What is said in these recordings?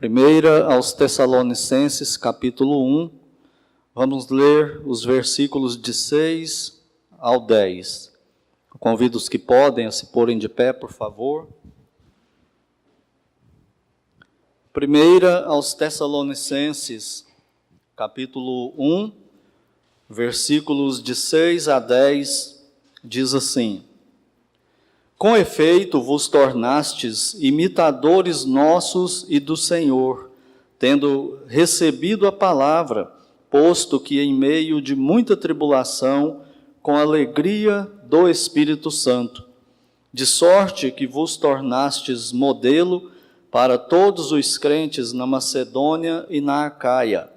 Primeira aos Tessalonicenses, capítulo 1, vamos ler os versículos de 6 ao 10. Eu convido os que podem a se porem de pé, por favor. Primeira aos Tessalonicenses, capítulo 1, versículos de 6 a 10, diz assim: Com efeito vos tornastes imitadores nossos e do Senhor, tendo recebido a palavra, posto que em meio de muita tribulação, com alegria do Espírito Santo, de sorte que vos tornastes modelo para todos os crentes na Macedônia e na Acaia,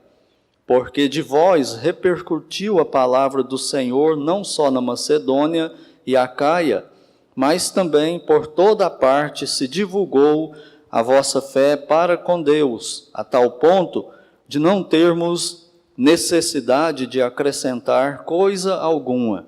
porque de vós repercutiu a palavra do Senhor não só na Macedônia e Acaia, mas também por toda a parte se divulgou a vossa fé para com Deus, a tal ponto de não termos necessidade de acrescentar coisa alguma.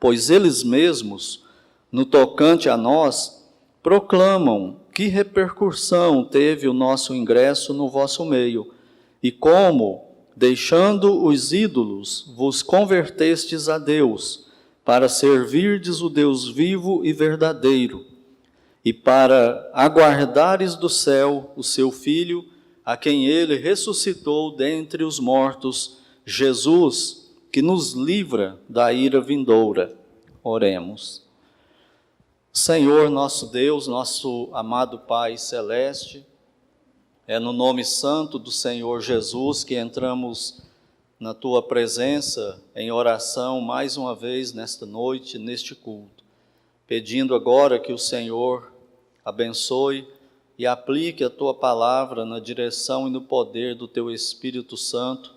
Pois eles mesmos, no tocante a nós, proclamam que repercussão teve o nosso ingresso no vosso meio, e como, deixando os ídolos, vos convertestes a Deus, para servirdes o Deus vivo e verdadeiro, e para aguardares do céu o seu Filho, a quem ele ressuscitou dentre os mortos, Jesus, que nos livra da ira vindoura. Oremos. Senhor, nosso Deus, nosso amado Pai Celeste, é no nome santo do Senhor Jesus que entramos na Tua presença, em oração, mais uma vez nesta noite, neste culto, pedindo agora que o Senhor abençoe e aplique a Tua palavra na direção e no poder do Teu Espírito Santo,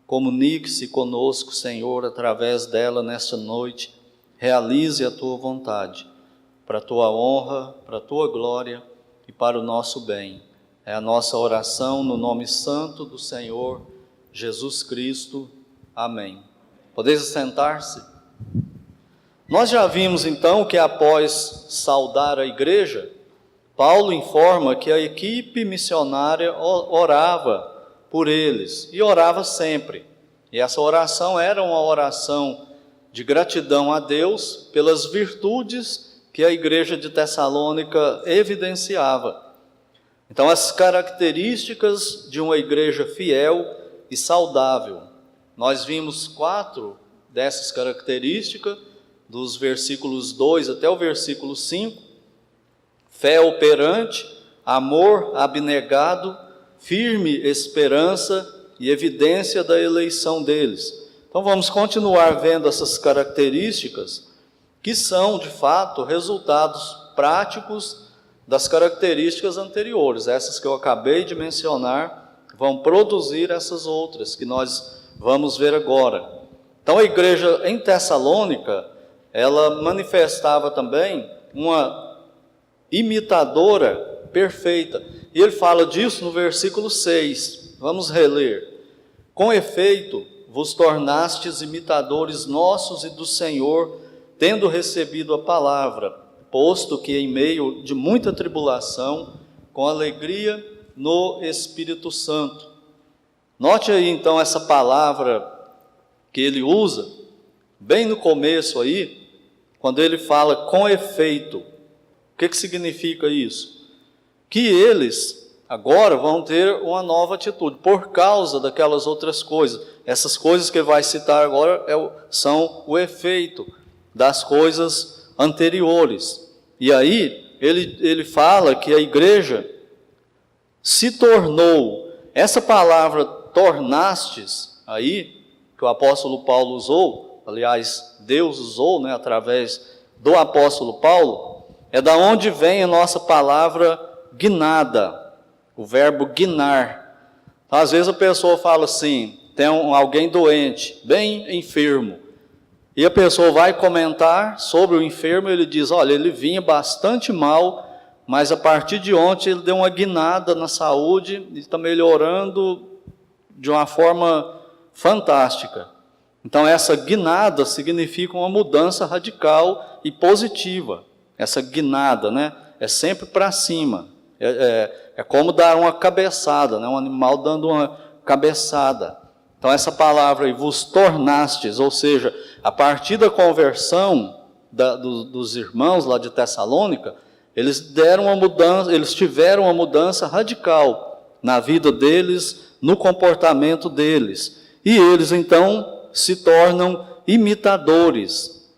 comunique-se conosco, Senhor, através dela nesta noite, realize a Tua vontade, para a Tua honra, para a Tua glória e para o nosso bem. É a nossa oração no nome santo do Senhor Jesus Cristo. Amém. Podeis sentar-se? Nós já vimos então que após saudar a igreja, Paulo informa que a equipe missionária orava por eles, e orava sempre. E essa oração era uma oração de gratidão a Deus pelas virtudes que a igreja de Tessalônica evidenciava. Então, as características de uma igreja fiel e saudável. Nós vimos 4 dessas características, dos versículos 2 até o versículo 5. Fé operante, amor abnegado, firme esperança e evidência da eleição deles. Então vamos continuar vendo essas características, que são, de fato, resultados práticos das características anteriores. Essas que eu acabei de mencionar vão produzir essas outras que nós vamos ver agora. Então a igreja em Tessalônica, ela manifestava também uma imitadora perfeita. E ele fala disso no versículo 6. Vamos reler. Com efeito, vos tornastes imitadores nossos e do Senhor, tendo recebido a palavra, posto que em meio de muita tribulação, com alegria no Espírito Santo. Note aí então essa palavra que ele usa, bem no começo aí, quando ele fala com efeito. O que significa isso? Que eles agora vão ter uma nova atitude, por causa daquelas outras coisas. Essas coisas que ele vai citar agora são o efeito das coisas anteriores. E aí ele fala que a igreja se tornou, essa palavra tornastes aí, que o apóstolo Paulo usou, aliás, Deus usou, através do apóstolo Paulo, é da onde vem a nossa palavra guinada, o verbo guinar. Às vezes a pessoa fala assim, tem alguém doente, bem enfermo, e a pessoa vai comentar sobre o enfermo, ele diz, olha, ele vinha bastante mal, mas a partir de ontem ele deu uma guinada na saúde e está melhorando de uma forma fantástica. Então essa guinada significa uma mudança radical e positiva. Essa guinada, é sempre para cima. É como dar uma cabeçada, né? Um animal dando uma cabeçada. Então essa palavra aí, vos tornastes, ou seja, a partir da conversão dos irmãos lá de Tessalônica, eles tiveram uma mudança radical na vida deles, no comportamento deles. E eles então se tornam imitadores.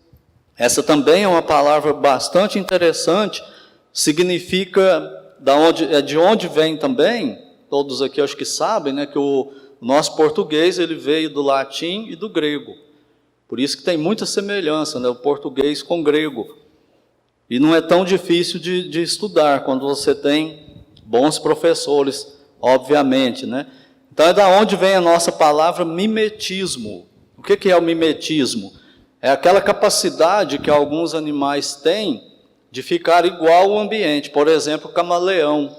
Essa também é uma palavra bastante interessante, significa de onde vem também, todos aqui acho que sabem, né, que o nosso português ele veio do latim e do grego. Por isso que tem muita semelhança, né, o português com o grego. E não é tão difícil de estudar quando você tem bons professores, obviamente, né? Então é da onde vem a nossa palavra mimetismo. O que é o mimetismo? É aquela capacidade que alguns animais têm de ficar igual ao ambiente. Por exemplo, o camaleão.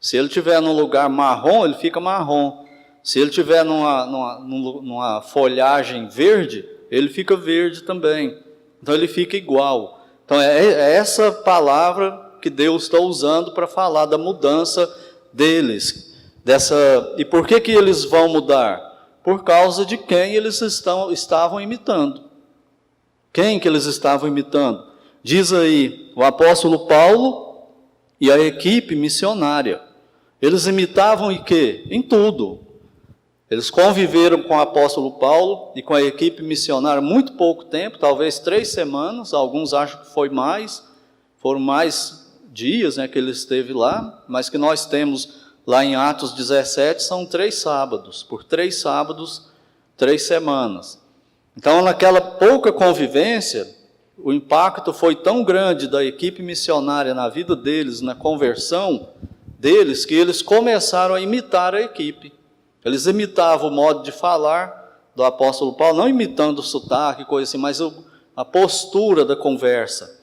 Se ele estiver num lugar marrom, ele fica marrom. Se ele estiver numa folhagem verde, ele fica verde também. Então ele fica igual. Então é essa palavra que Deus está usando para falar da mudança deles. E por que eles vão mudar? Por causa de quem eles estavam imitando. Quem que eles estavam imitando? Diz aí o apóstolo Paulo e a equipe missionária. Eles imitavam em quê? Em tudo. Eles conviveram com o apóstolo Paulo e com a equipe missionária muito pouco tempo, talvez 3 semanas, alguns acham que foram mais dias, né, que ele esteve lá, mas que nós temos lá em Atos 17, são 3 sábados, por 3 sábados, 3 semanas. Então, naquela pouca convivência, o impacto foi tão grande da equipe missionária na vida deles, na conversão deles, que eles começaram a imitar a equipe. Eles imitavam o modo de falar do apóstolo Paulo, não imitando o sotaque, coisa assim, mas a postura da conversa.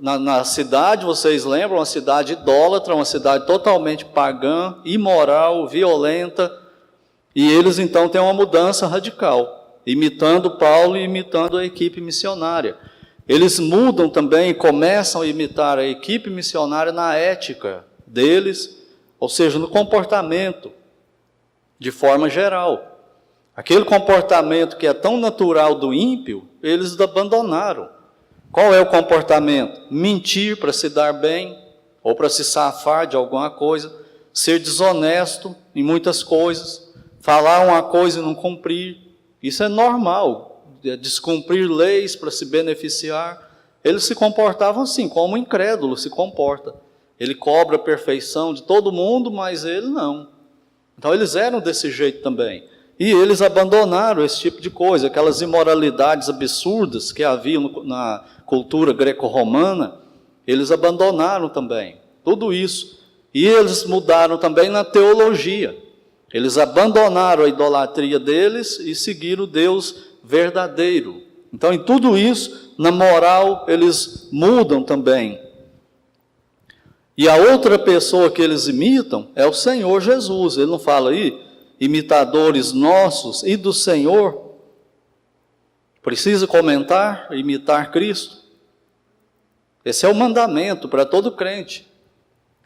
Na cidade, vocês lembram, uma cidade idólatra, uma cidade totalmente pagã, imoral, violenta, e eles então têm uma mudança radical, imitando Paulo e imitando a equipe missionária. Eles mudam também, começam a imitar a equipe missionária na ética deles, ou seja, no comportamento, de forma geral. Aquele comportamento que é tão natural do ímpio, eles abandonaram. Qual é o comportamento? Mentir para se dar bem, ou para se safar de alguma coisa, ser desonesto em muitas coisas, falar uma coisa e não cumprir. Isso é normal, descumprir leis para se beneficiar. Eles se comportavam assim, como o incrédulo se comporta. Ele cobra a perfeição de todo mundo, mas ele não. Então eles eram desse jeito também. E eles abandonaram esse tipo de coisa, aquelas imoralidades absurdas que haviam na cultura greco-romana, eles abandonaram também, tudo isso. E eles mudaram também na teologia. Eles abandonaram a idolatria deles e seguiram o Deus verdadeiro. Então, em tudo isso, na moral, eles mudam também. E a outra pessoa que eles imitam é o Senhor Jesus. Ele não fala aí, imitadores nossos e do Senhor. Precisa comentar, imitar Cristo. Esse é o mandamento para todo crente.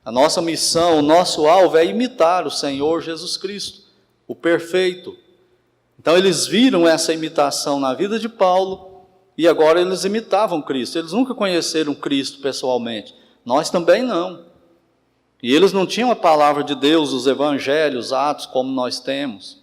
A nossa missão, o nosso alvo é imitar o Senhor Jesus Cristo, o perfeito. Então eles viram essa imitação na vida de Paulo e agora eles imitavam Cristo. Eles nunca conheceram Cristo pessoalmente. Nós também não. E eles não tinham a palavra de Deus, os evangelhos, Atos, como nós temos.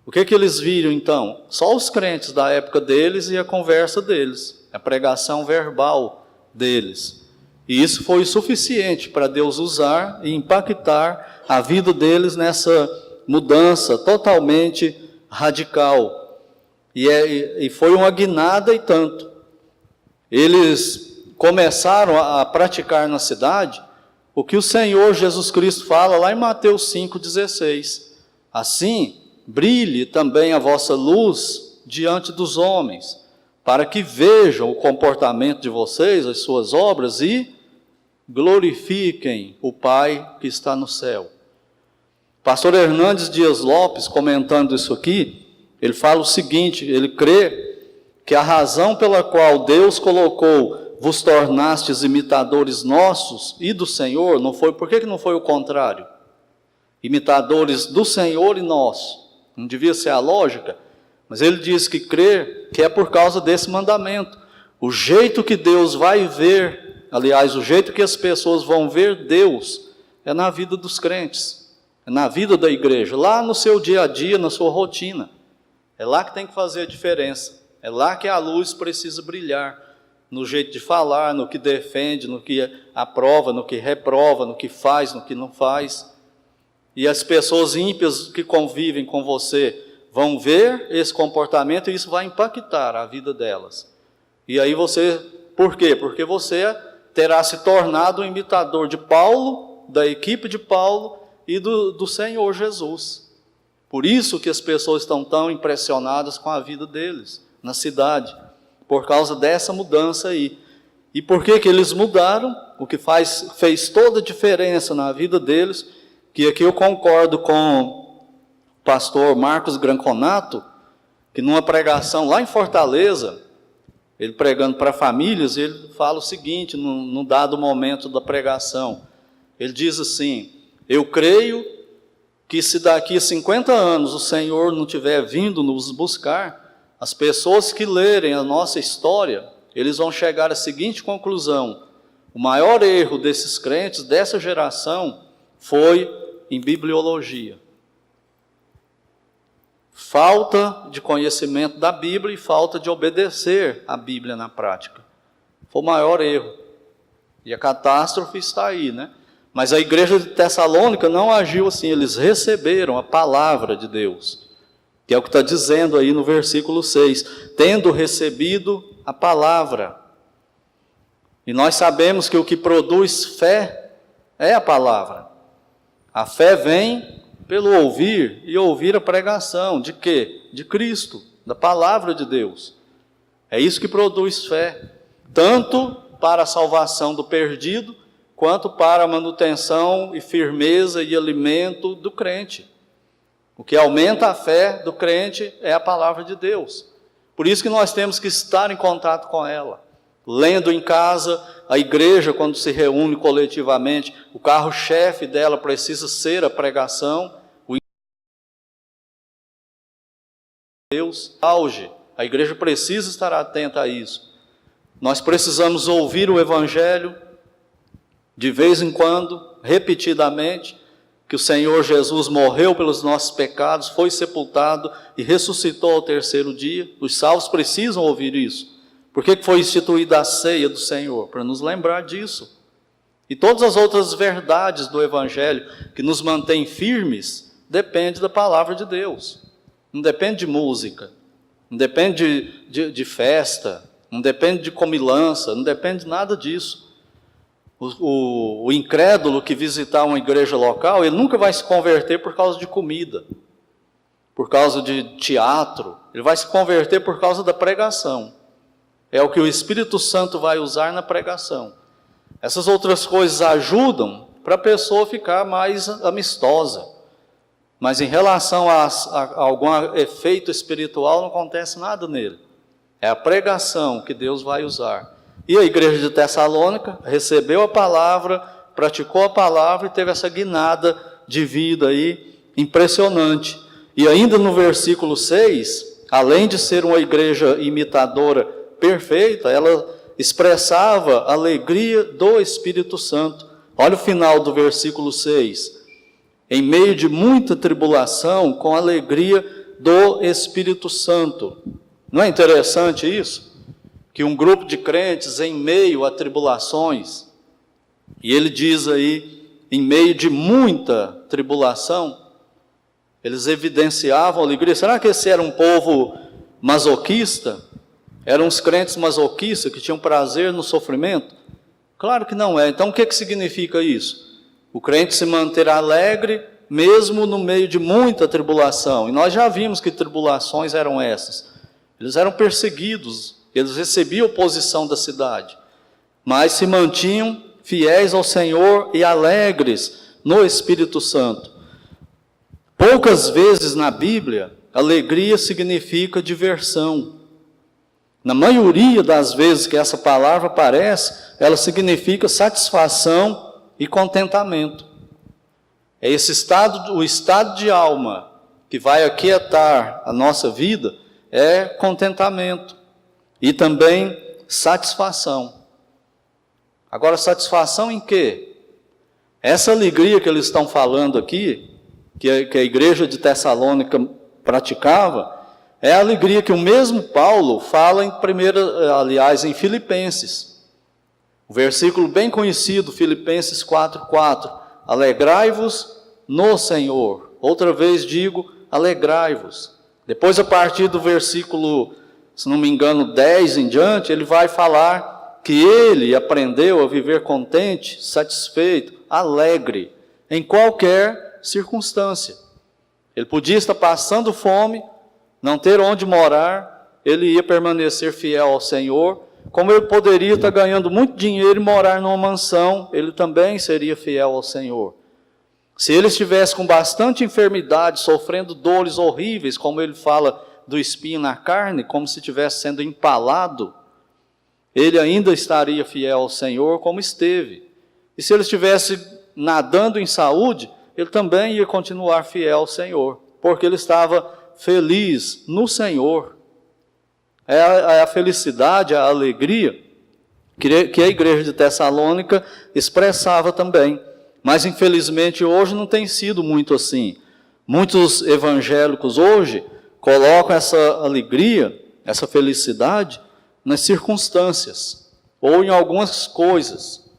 O que eles viram então? Só os crentes da época deles e a conversa deles, a pregação verbal deles. E isso foi suficiente para Deus usar e impactar a vida deles nessa mudança totalmente radical. E foi uma guinada e tanto. Eles começaram a praticar na cidade o que o Senhor Jesus Cristo fala lá em Mateus 5,16. Assim, brilhe também a vossa luz diante dos homens, para que vejam o comportamento de vocês, as suas obras, e glorifiquem o Pai que está no céu. Pastor Hernandes Dias Lopes, comentando isso aqui, ele fala o seguinte, ele crê que a razão pela qual Deus colocou vos tornastes imitadores nossos e do Senhor, não foi, por que não foi o contrário? Imitadores do Senhor e nosso. Não devia ser a lógica? Mas ele diz que crer, que é por causa desse mandamento. O jeito que Deus vai ver, aliás, o jeito que as pessoas vão ver Deus, é na vida dos crentes, é na vida da igreja, lá no seu dia a dia, na sua rotina. É lá que tem que fazer a diferença, é lá que a luz precisa brilhar, no jeito de falar, no que defende, no que aprova, no que reprova, no que faz, no que não faz. E as pessoas ímpias que convivem com você vão ver esse comportamento e isso vai impactar a vida delas. E aí você, por quê? Porque você terá se tornado um imitador de Paulo, da equipe de Paulo e do Senhor Jesus. Por isso que as pessoas estão tão impressionadas com a vida deles na cidade, por causa dessa mudança aí. E por que eles mudaram? O que fez toda a diferença na vida deles, que aqui eu concordo com o pastor Marcos Granconato, que numa pregação lá em Fortaleza, ele pregando para famílias, ele fala o seguinte, num dado momento da pregação, ele diz assim: eu creio que se daqui a 50 anos o Senhor não tiver vindo nos buscar, as pessoas que lerem a nossa história, eles vão chegar à seguinte conclusão: o maior erro desses crentes, dessa geração, foi em bibliologia. Falta de conhecimento da Bíblia e falta de obedecer a Bíblia na prática. Foi o maior erro. E a catástrofe está aí, né? Mas a igreja de Tessalônica não agiu assim, eles receberam a palavra de Deus, que é o que está dizendo aí no versículo 6, tendo recebido a palavra. E nós sabemos que o que produz fé é a palavra. A fé vem pelo ouvir, e ouvir a pregação, de quê? De Cristo, da palavra de Deus. É isso que produz fé, tanto para a salvação do perdido, quanto para a manutenção e firmeza e alimento do crente. O que aumenta a fé do crente é a palavra de Deus. Por isso que nós temos que estar em contato com ela. Lendo em casa, a igreja, quando se reúne coletivamente, o carro-chefe dela precisa ser a pregação, o Deus, auge. A igreja precisa estar atenta a isso. Nós precisamos ouvir o Evangelho, de vez em quando, repetidamente, que o Senhor Jesus morreu pelos nossos pecados, foi sepultado e ressuscitou ao terceiro dia. Os salvos precisam ouvir isso. Por que foi instituída a ceia do Senhor? Para nos lembrar disso. E todas as outras verdades do Evangelho que nos mantêm firmes, depende da palavra de Deus. Não depende de música, não depende de festa, não depende de comilança, não depende de nada disso. O incrédulo que visitar uma igreja local, ele nunca vai se converter por causa de comida, por causa de teatro, ele vai se converter por causa da pregação. É o que o Espírito Santo vai usar na pregação. Essas outras coisas ajudam para a pessoa ficar mais amistosa. Mas em relação a algum efeito espiritual, não acontece nada nele. É a pregação que Deus vai usar. E a igreja de Tessalônica recebeu a palavra, praticou a palavra e teve essa guinada de vida aí impressionante. E ainda no versículo 6, além de ser uma igreja imitadora perfeita, ela expressava a alegria do Espírito Santo. Olha o final do versículo 6. Em meio de muita tribulação, com alegria do Espírito Santo. Não é interessante isso? Que um grupo de crentes em meio a tribulações, e ele diz aí, em meio de muita tribulação, eles evidenciavam alegria. Será que esse era um povo masoquista? Eram os crentes masoquistas que tinham prazer no sofrimento? Claro que não é. Então o que significa isso? O crente se manter alegre mesmo no meio de muita tribulação. E nós já vimos que tribulações eram essas. Eles eram perseguidos, eles recebiam oposição da cidade, mas se mantinham fiéis ao Senhor e alegres no Espírito Santo. Poucas vezes na Bíblia, alegria significa diversão. Na maioria das vezes que essa palavra aparece, ela significa satisfação e contentamento. É esse estado, o estado de alma que vai aquietar a nossa vida, é contentamento e também satisfação. Agora, satisfação em quê? Essa alegria que eles estão falando aqui, que a igreja de Tessalônica praticava, é a alegria que o mesmo Paulo fala em Filipenses. O versículo bem conhecido, Filipenses 4:4. Alegrai-vos no Senhor. Outra vez digo, alegrai-vos. Depois, a partir do versículo, se não me engano, 10 em diante, ele vai falar que ele aprendeu a viver contente, satisfeito, alegre, em qualquer circunstância. Ele podia estar passando fome, não ter onde morar, ele ia permanecer fiel ao Senhor. Como ele poderia estar ganhando muito dinheiro e morar numa mansão, ele também seria fiel ao Senhor. Se ele estivesse com bastante enfermidade, sofrendo dores horríveis, como ele fala do espinho na carne, como se estivesse sendo empalado, ele ainda estaria fiel ao Senhor como esteve. E se ele estivesse nadando em saúde, ele também ia continuar fiel ao Senhor, porque ele estava feliz no Senhor. É a felicidade, a alegria que a igreja de Tessalônica expressava também. Mas infelizmente hoje não tem sido muito assim. Muitos evangélicos hoje colocam essa alegria, essa felicidade nas circunstâncias ou em algumas coisas.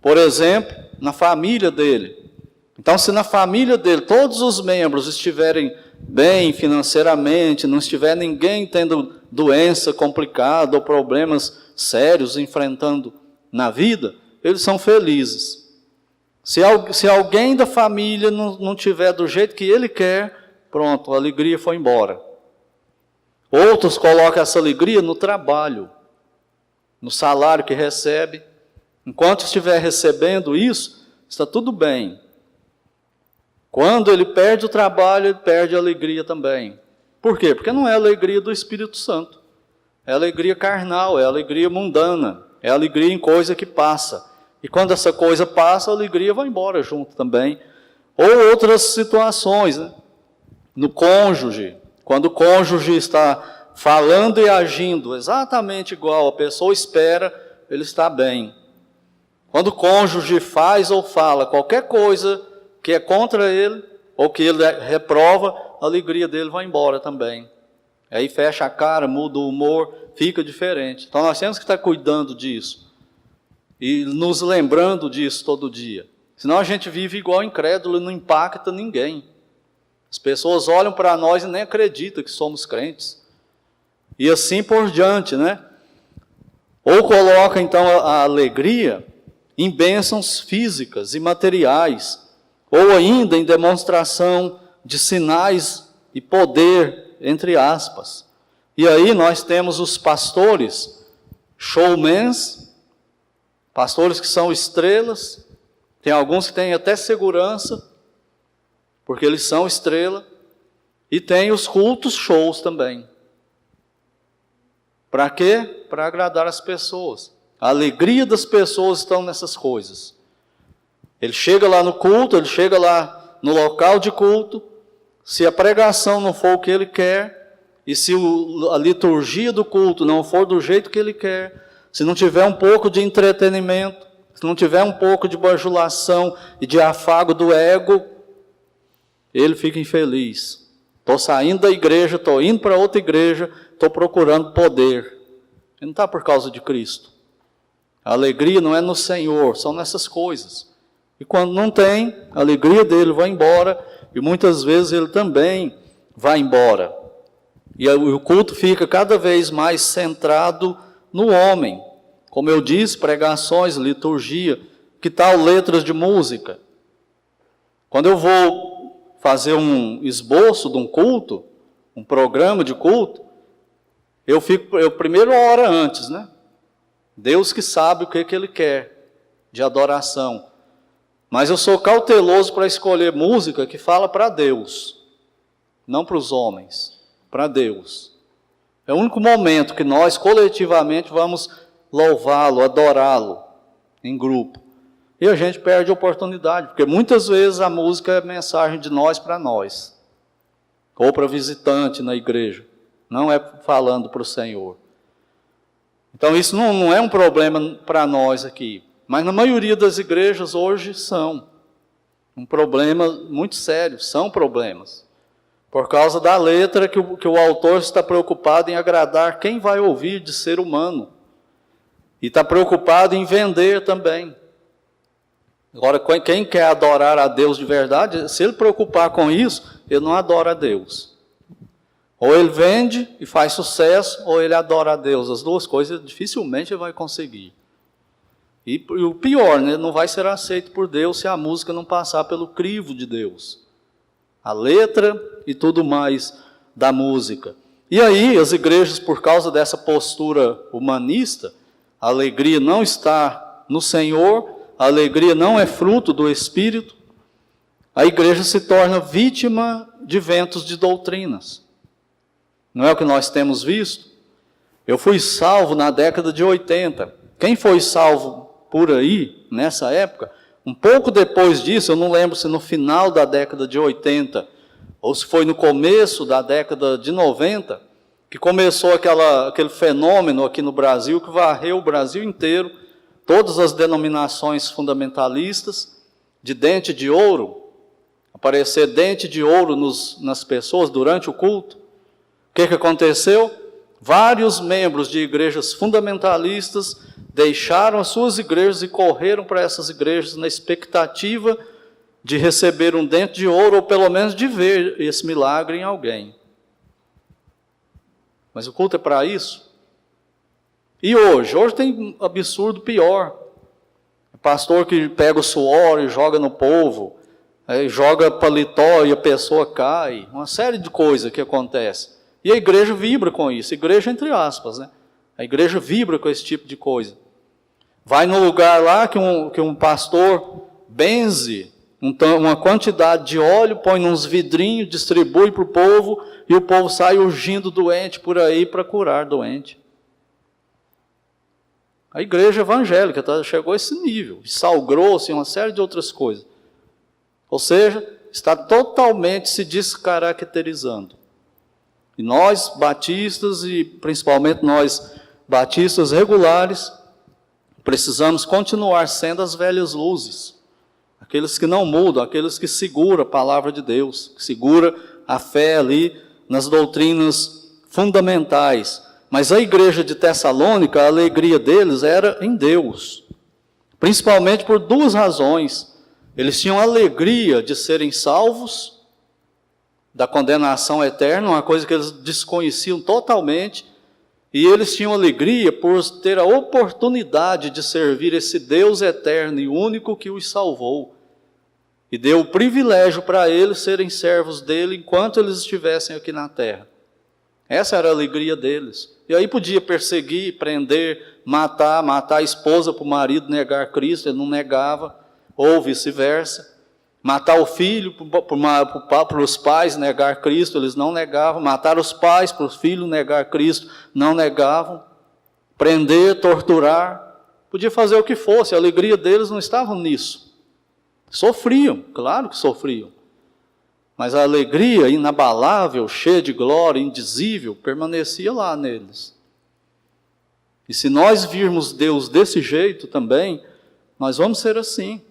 Por exemplo, na família dele. Então, se na família dele todos os membros estiverem bem financeiramente, não estiver ninguém tendo doença complicada ou problemas sérios enfrentando na vida, eles são felizes. Se alguém da família não tiver do jeito que ele quer, pronto, a alegria foi embora. Outros colocam essa alegria no trabalho, no salário que recebe. Enquanto estiver recebendo isso, está tudo bem. Quando ele perde o trabalho, ele perde a alegria também. Por quê? Porque não é a alegria do Espírito Santo. É a alegria carnal, é a alegria mundana, é a alegria em coisa que passa. E quando essa coisa passa, a alegria vai embora junto também. Ou outras situações, né? No cônjuge, quando o cônjuge está falando e agindo exatamente igual a pessoa espera, ele está bem. Quando o cônjuge faz ou fala qualquer coisa que é contra ele, ou que ele reprova, a alegria dele vai embora também. Aí fecha a cara, muda o humor, fica diferente. Então nós temos que estar cuidando disso. E nos lembrando disso todo dia. Senão a gente vive igual incrédulo e não impacta ninguém. As pessoas olham para nós e nem acreditam que somos crentes. E assim por diante, né? Ou coloca então a alegria em bênçãos físicas e materiais, ou ainda em demonstração de sinais e poder, entre aspas. E aí nós temos os pastores, showmans, pastores que são estrelas, tem alguns que têm até segurança, porque eles são estrela, e tem os cultos shows também. Para quê? Para agradar as pessoas. A alegria das pessoas estão nessas coisas. Ele chega lá no culto, ele chega lá no local de culto, se a pregação não for o que ele quer, e se a liturgia do culto não for do jeito que ele quer, se não tiver um pouco de entretenimento, se não tiver um pouco de bajulação e de afago do ego, ele fica infeliz. Estou saindo da igreja, estou indo para outra igreja, estou procurando poder. E não está por causa de Cristo. A alegria não é no Senhor, são nessas coisas. E quando não tem, a alegria dele vai embora, e muitas vezes ele também vai embora. E o culto fica cada vez mais centrado no homem. Como eu disse, pregações, liturgia, que tal letras de música? Quando eu vou fazer um esboço de um culto, um programa de culto, eu primeiro oro antes, né? Deus que sabe o que Ele quer de adoração. Mas eu sou cauteloso para escolher música que fala para Deus, não para os homens, para Deus. É o único momento que nós coletivamente vamos louvá-lo, adorá-lo em grupo. E a gente perde a oportunidade, porque muitas vezes a música é mensagem de nós para nós, ou para visitante na igreja, não é falando para o Senhor. Então isso não é um problema para nós aqui, mas na maioria das igrejas hoje são um problema muito sério, são problemas. Por causa da letra que o autor está preocupado em agradar quem vai ouvir de ser humano. E está preocupado em vender também. Agora, quem quer adorar a Deus de verdade, se ele preocupar com isso, ele não adora a Deus. Ou ele vende e faz sucesso, ou ele adora a Deus. As duas coisas dificilmente ele vai conseguir. E o pior, né, não vai ser aceito por Deus se a música não passar pelo crivo de Deus. A letra e tudo mais da música. E aí, as igrejas, por causa dessa postura humanista, a alegria não está no Senhor, a alegria não é fruto do Espírito, a igreja se torna vítima de ventos de doutrinas. Não é o que nós temos visto? Eu fui salvo na década de 80. Quem foi salvo por aí, nessa época, um pouco depois disso, eu não lembro se no final da década de 80, ou se foi no começo da década de 90, que começou aquele fenômeno aqui no Brasil, que varreu o Brasil inteiro, todas as denominações fundamentalistas, de dente de ouro, aparecer dente de ouro nas pessoas durante o culto. O que aconteceu? Vários membros de igrejas fundamentalistas deixaram as suas igrejas e correram para essas igrejas na expectativa de receber um dente de ouro, ou pelo menos de ver esse milagre em alguém. Mas o culto é para isso? E hoje? Hoje tem um absurdo pior. O pastor que pega o suor e joga no povo, joga paletó e a pessoa cai. Uma série de coisas que acontece. E a igreja vibra com isso. Igreja entre aspas, né? A igreja vibra com esse tipo de coisa. Vai no lugar lá que um pastor benze uma quantidade de óleo, põe nos vidrinhos, distribui para o povo, e o povo sai urgindo doente por aí para curar doente. A igreja evangélica chegou a esse nível, sal grosso e uma série de outras coisas. Ou seja, está totalmente se descaracterizando. E nós, batistas, e principalmente nós, batistas regulares, precisamos continuar sendo as velhas luzes. Aqueles que não mudam, aqueles que seguram a palavra de Deus, que seguram a fé ali nas doutrinas fundamentais. Mas a igreja de Tessalônica, a alegria deles era em Deus. Principalmente por duas razões. Eles tinham alegria de serem salvos da condenação eterna, uma coisa que eles desconheciam totalmente. E eles tinham alegria por ter a oportunidade de servir esse Deus eterno e único que os salvou. E deu o privilégio para eles serem servos dele enquanto eles estivessem aqui na terra. Essa era a alegria deles. E aí podia perseguir, prender, matar a esposa para o marido negar Cristo, ele não negava, ou vice-versa. Matar o filho para os pais negar Cristo, eles não negavam. Matar os pais para os filhos negar Cristo, não negavam. Prender, torturar, podia fazer o que fosse, a alegria deles não estava nisso. Sofriam, claro que sofriam. Mas a alegria inabalável, cheia de glória, indizível, permanecia lá neles. E se nós virmos Deus desse jeito também, nós vamos ser assim.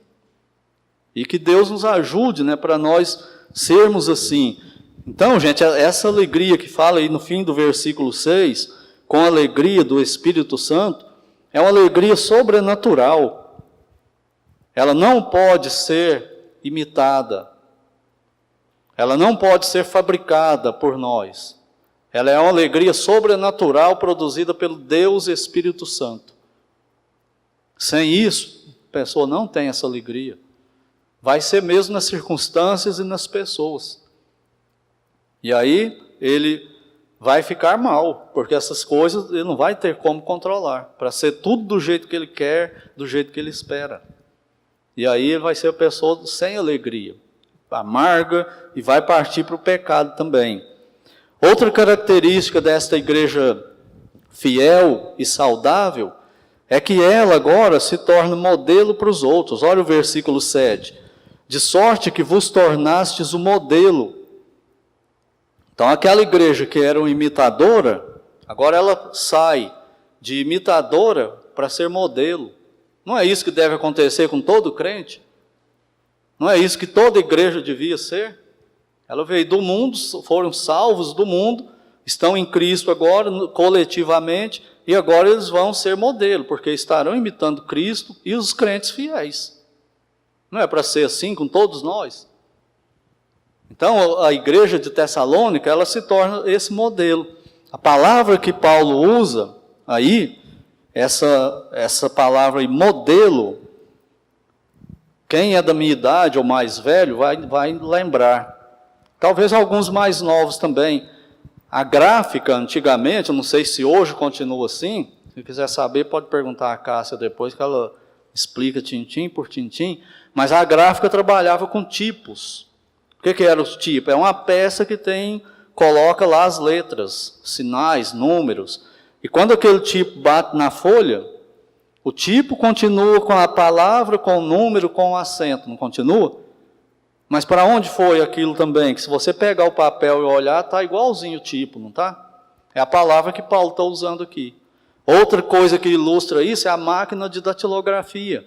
E que Deus nos ajude, né, para nós sermos assim. Então, gente, essa alegria que fala aí no fim do versículo 6, com a alegria do Espírito Santo, é uma alegria sobrenatural. Ela não pode ser imitada. Ela não pode ser fabricada por nós. Ela é uma alegria sobrenatural produzida pelo Deus Espírito Santo. Sem isso, a pessoa não tem essa alegria. Vai ser mesmo nas circunstâncias e nas pessoas. E aí, ele vai ficar mal, porque essas coisas ele não vai ter como controlar, para ser tudo do jeito que ele quer, do jeito que ele espera. E aí ele vai ser a pessoa sem alegria, amarga, e vai partir para o pecado também. Outra característica desta igreja fiel e saudável é que ela agora se torna modelo para os outros. Olha o versículo 7. De sorte que vos tornastes o modelo. Então aquela igreja que era uma imitadora, agora ela sai de imitadora para ser modelo. Não é isso que deve acontecer com todo crente? Não é isso que toda igreja devia ser? Ela veio do mundo, foram salvos do mundo, estão em Cristo agora, coletivamente, e agora eles vão ser modelo, porque estarão imitando Cristo e os crentes fiéis. Não é para ser assim com todos nós? Então, a igreja de Tessalônica, ela se torna esse modelo. A palavra que Paulo usa aí, essa palavra aí, modelo, quem é da minha idade ou mais velho vai lembrar. Talvez alguns mais novos também. A gráfica, antigamente, eu não sei se hoje continua assim, se quiser saber pode perguntar a Cássia depois, que ela explica tintim por tintim, mas a gráfica trabalhava com tipos. O que era os tipos? É uma peça que coloca lá as letras, sinais, números, e quando aquele tipo bate na folha, o tipo continua com a palavra, com o número, com o acento, não continua? Mas para onde foi aquilo também? Que se você pegar o papel e olhar, está igualzinho o tipo, não está? É a palavra que Paulo está usando aqui. Outra coisa que ilustra isso é a máquina de datilografia.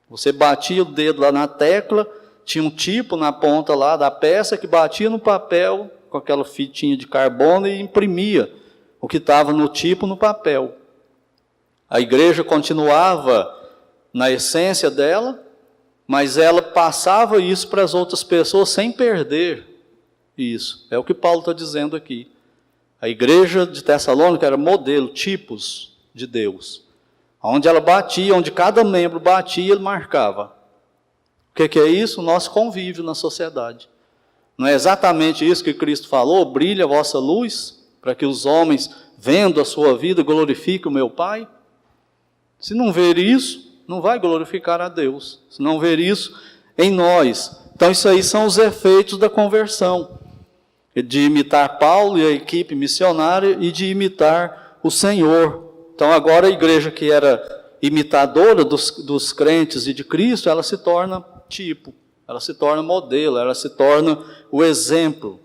Você batia o dedo lá na tecla, tinha um tipo na ponta lá da peça que batia no papel com aquela fitinha de carbono e imprimia o que estava no tipo no papel. A igreja continuava na essência dela, mas ela passava isso para as outras pessoas sem perder isso. É o que Paulo está dizendo aqui. A igreja de Tessalônica era modelo, tipos de Deus. Onde ela batia, onde cada membro batia, ele marcava. O que é isso? O nosso convívio na sociedade. Não é exatamente isso que Cristo falou? Brilha a vossa luz, para que os homens, vendo a sua vida, glorifiquem o meu Pai? Se não ver isso, não vai glorificar a Deus. Se não ver isso em nós. Então isso aí são os efeitos da conversão. De imitar Paulo e a equipe missionária e de imitar o Senhor. Então agora a igreja que era imitadora dos crentes e de Cristo, ela se torna tipo, ela se torna modelo, ela se torna o exemplo.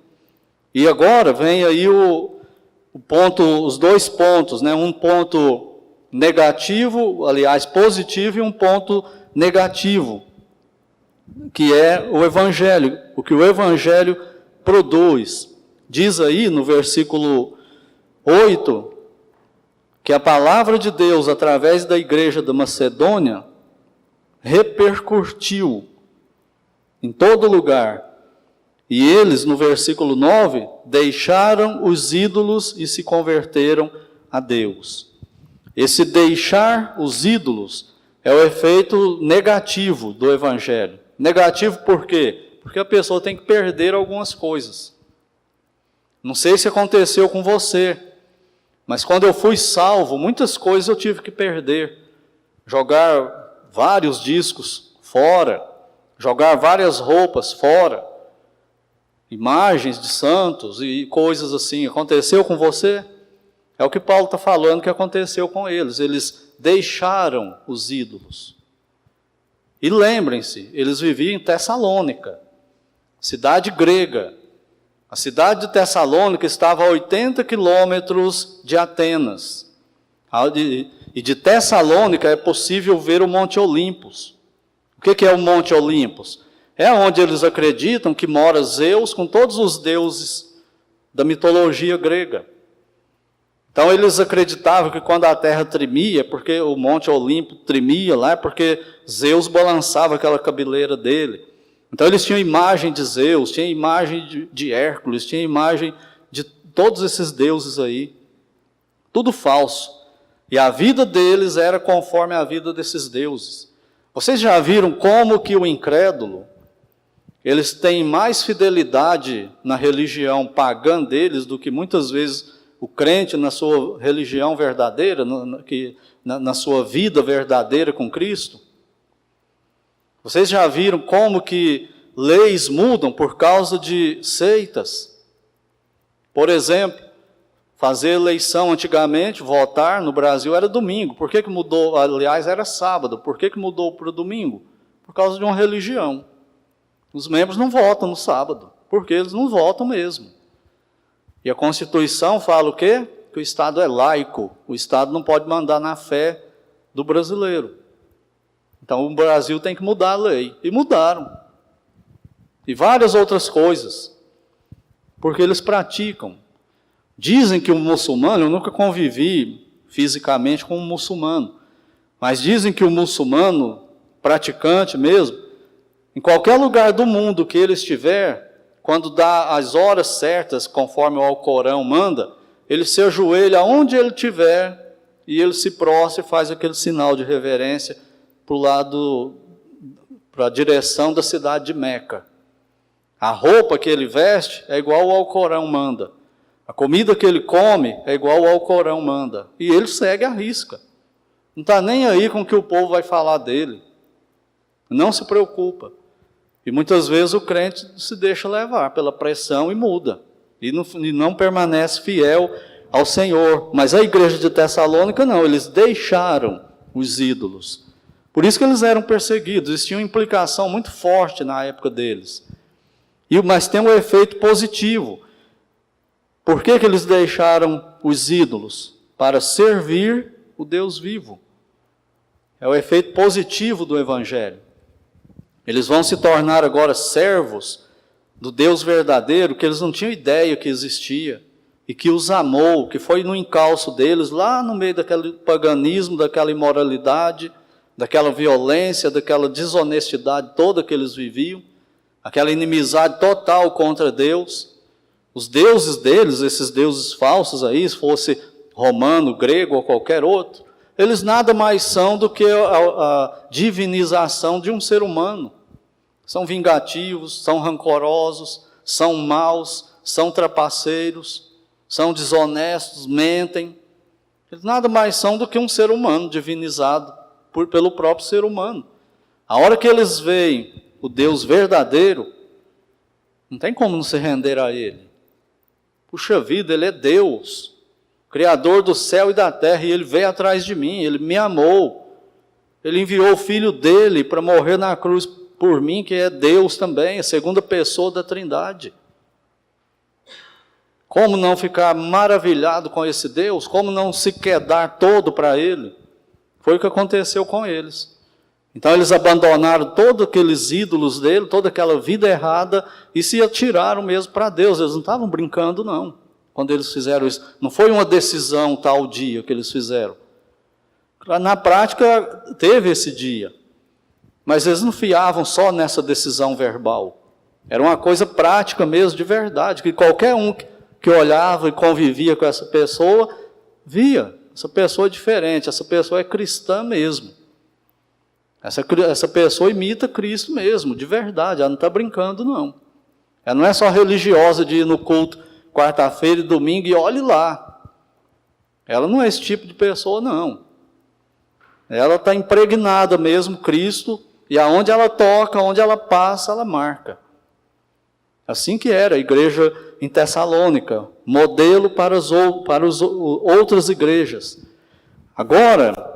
E agora vem aí os dois pontos, né? Um ponto negativo, aliás, positivo, e um ponto negativo, que é o Evangelho, o que o Evangelho produz. Diz aí no versículo 8, que a palavra de Deus, através da igreja da Macedônia, repercutiu em todo lugar. E eles, no versículo 9, deixaram os ídolos e se converteram a Deus. Esse deixar os ídolos é o efeito negativo do Evangelho. Negativo por quê? Porque a pessoa tem que perder algumas coisas. Não sei se aconteceu com você, mas quando eu fui salvo, muitas coisas eu tive que perder. Jogar vários discos fora, jogar várias roupas fora, imagens de santos e coisas assim. Aconteceu com você? É o que Paulo está falando que aconteceu com eles. Eles deixaram os ídolos. E lembrem-se, eles viviam em Tessalônica, cidade grega. A cidade de Tessalônica estava a 80 quilômetros de Atenas. E de Tessalônica é possível ver o Monte Olympus. O que é o Monte Olympus? É onde eles acreditam que mora Zeus com todos os deuses da mitologia grega. Então eles acreditavam que quando a terra tremia, porque o Monte Olimpo tremia lá, porque Zeus balançava aquela cabeleira dele. Então eles tinham imagem de Zeus, tinham imagem de Hércules, tinham imagem de todos esses deuses aí. Tudo falso. E a vida deles era conforme a vida desses deuses. Vocês já viram como que o incrédulo, eles têm mais fidelidade na religião pagã deles do que muitas vezes o crente na sua religião verdadeira, na sua vida verdadeira com Cristo? Vocês já viram como que leis mudam por causa de seitas? Por exemplo, fazer eleição antigamente, votar no Brasil era domingo. Por que mudou? Aliás, era sábado. Por que mudou para o domingo? Por causa de uma religião. Os membros não votam no sábado, porque eles não votam mesmo. E a Constituição fala o quê? Que o Estado é laico. O Estado não pode mandar na fé do brasileiro. Então o Brasil tem que mudar a lei. E mudaram. E várias outras coisas. Porque eles praticam. Dizem que o muçulmano, eu nunca convivi fisicamente com um muçulmano, mas dizem que o muçulmano, praticante mesmo, em qualquer lugar do mundo que ele estiver, quando dá as horas certas, conforme o Alcorão manda, ele se ajoelha onde ele estiver e ele se prostra e faz aquele sinal de reverência para a direção da cidade de Meca. A roupa que ele veste é igual ao Alcorão manda. A comida que ele come é igual ao Alcorão manda. E ele segue à risca. Não está nem aí com o que o povo vai falar dele. Não se preocupa. E muitas vezes o crente se deixa levar pela pressão e muda. E não permanece fiel ao Senhor. Mas a igreja de Tessalônica não. Eles deixaram os ídolos. Por isso que eles eram perseguidos. Isso tinha uma implicação muito forte na época deles. Mas tem um efeito positivo. Por que eles deixaram os ídolos? Para servir o Deus vivo. É o efeito positivo do Evangelho. Eles vão se tornar agora servos do Deus verdadeiro, que eles não tinham ideia que existia, e que os amou, que foi no encalço deles, lá no meio daquele paganismo, daquela imoralidade, daquela violência, daquela desonestidade toda que eles viviam, aquela inimizade total contra Deus. Os deuses deles, esses deuses falsos aí, se fosse romano, grego ou qualquer outro, eles nada mais são do que a divinização de um ser humano. São vingativos, são rancorosos, são maus, são trapaceiros, são desonestos, mentem. Eles nada mais são do que um ser humano divinizado pelo próprio ser humano. A hora que eles veem o Deus verdadeiro, não tem como não se render a Ele. Puxa vida, Ele é Deus, Criador do céu e da terra, e Ele veio atrás de mim, Ele me amou. Ele enviou o Filho dEle para morrer na cruz por mim, que é Deus também, a segunda pessoa da Trindade. Como não ficar maravilhado com esse Deus? Como não se quedar todo para Ele? Foi o que aconteceu com eles. Então eles abandonaram todos aqueles ídolos dele, toda aquela vida errada, e se atiraram mesmo para Deus. Eles não estavam brincando, não, quando eles fizeram isso. Não foi uma decisão tal dia que eles fizeram. Na prática, teve esse dia. Mas eles não fiavam só nessa decisão verbal. Era uma coisa prática mesmo, de verdade, que qualquer um que olhava e convivia com essa pessoa, via, essa pessoa é diferente, essa pessoa é cristã mesmo. Essa pessoa imita Cristo mesmo, de verdade, ela não está brincando, não. Ela não é só religiosa de ir no culto quarta-feira e domingo e olhe lá. Ela não é esse tipo de pessoa, não. Ela está impregnada mesmo, Cristo, e aonde ela toca, onde ela passa, ela marca. Assim que era a igreja em Tessalônica, modelo para as outras igrejas. Agora,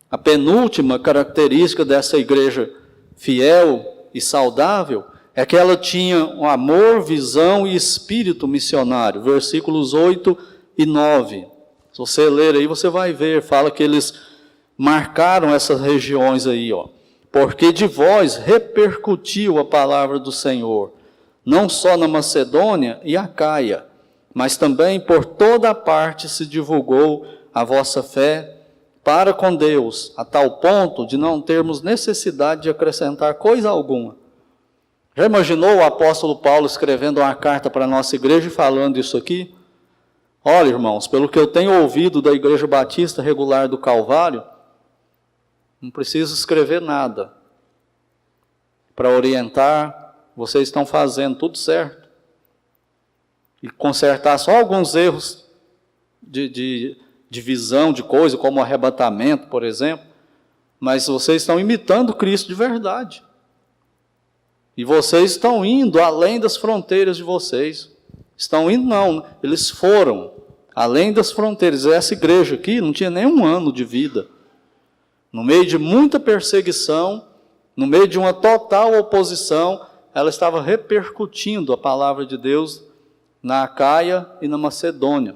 a penúltima característica dessa igreja fiel e saudável é que ela tinha um amor, visão e espírito missionário. Versículos 8 e 9. Se você ler aí, você vai ver, fala que eles marcaram essas regiões aí, ó. Porque de vós repercutiu a palavra do Senhor, não só na Macedônia e Acaia, mas também por toda a parte se divulgou a vossa fé para com Deus, a tal ponto de não termos necessidade de acrescentar coisa alguma. Já imaginou o apóstolo Paulo escrevendo uma carta para a nossa igreja e falando isso aqui? Olha, irmãos, pelo que eu tenho ouvido da Igreja Batista Regular do Calvário, não preciso escrever nada para orientar, vocês estão fazendo tudo certo. E consertar só alguns erros de visão de coisa, como arrebatamento, por exemplo, mas vocês estão imitando Cristo de verdade. E vocês estão indo além das fronteiras de vocês. Estão indo? Não, eles foram além das fronteiras. Essa igreja aqui não tinha nem um ano de vida. No meio de muita perseguição, no meio de uma total oposição, ela estava repercutindo a palavra de Deus na Acaia e na Macedônia.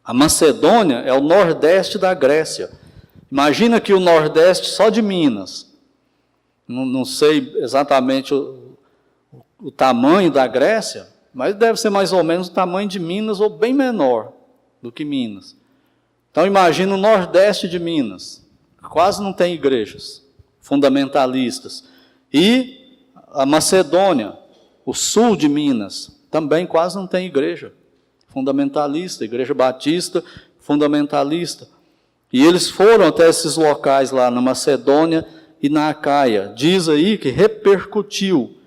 A Macedônia é o nordeste da Grécia. Imagina que o nordeste só de Minas. Não sei exatamente o tamanho da Grécia, mas deve ser mais ou menos o tamanho de Minas ou bem menor do que Minas. Então imagina o nordeste de Minas. Quase não tem igrejas fundamentalistas. E a Macedônia, o sul de Minas, também quase não tem igreja fundamentalista, igreja batista fundamentalista. E eles foram até esses locais lá na Macedônia e na Acaia. Diz aí que repercutiu,